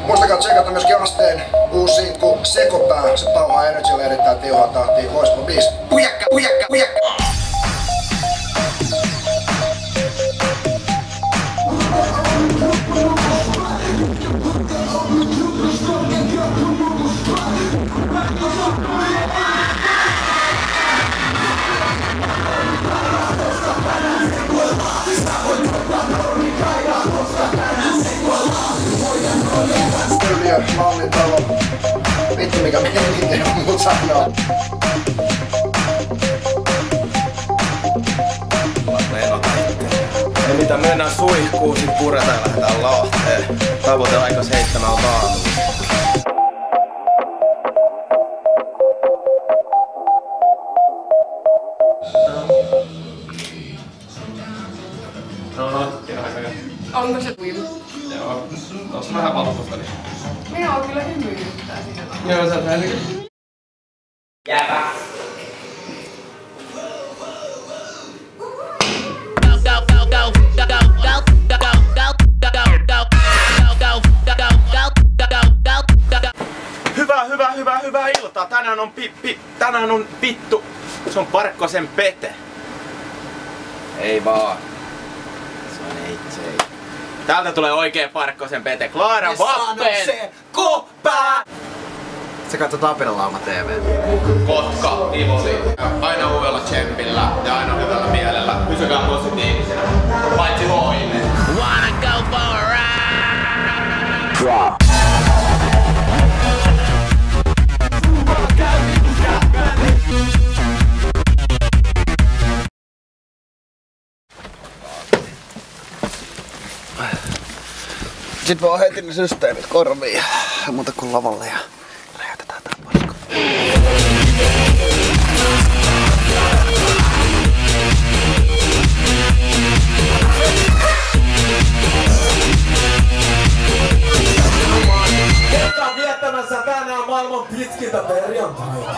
Muistakaa tsekata myöskin Asteen uusi sinkku Sekopää. Se pauhaa Energylle erittäin tiuhaan tahtiin. Loistava biisi. Pujakka, pujakka, pujakka! Mallintalo. Vittu mikä miten mut sanoo. Ei mitään, mennään suihkuun, sit puretaan ja lähdetään Lahteen. Tavoite aika 7 aamulla. Onko se kuiva? Joo. Tuossa vähän valkoista niin. Minä oon kyllä hymyilyttää siinä. Joo, sä oot vähän Jääpä! Hyvää iltaa. Tänään on vittu. Se on Parkkosen Pete. Ei vaan. Se on ei. Täältä tulee oikee Parkkosen Pete. Klaara Vappen! Se kopää! Se katsoo Tapinalauma TV. Kotka, Tivoli. Aina uudella tsempillä ja aina hyvällä mielellä. Pysykää positiivisena. Paitsi voimme. Wanna go for a ride? Drop. Sitten vaan heti ne systeemit korviin ja muuta kuin lavalle ja räjätetään tää paska. Ollaan viettämässä tänään maailman pitkintä perjantaita.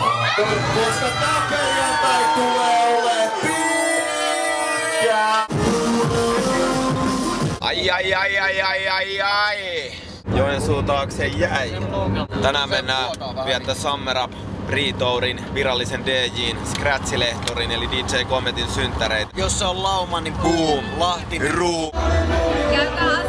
Koska tää perjantai tulee ole pitkä. Ai. Joensuu taakse jäi. Tänään mennään viettää Summer Up Pre-Tourin virallisen DJ:n Scratch-lehtorin eli DJ Cometin synttäreitä. Jos se on lauma, niin boom, Lahti, Ruu. Käykää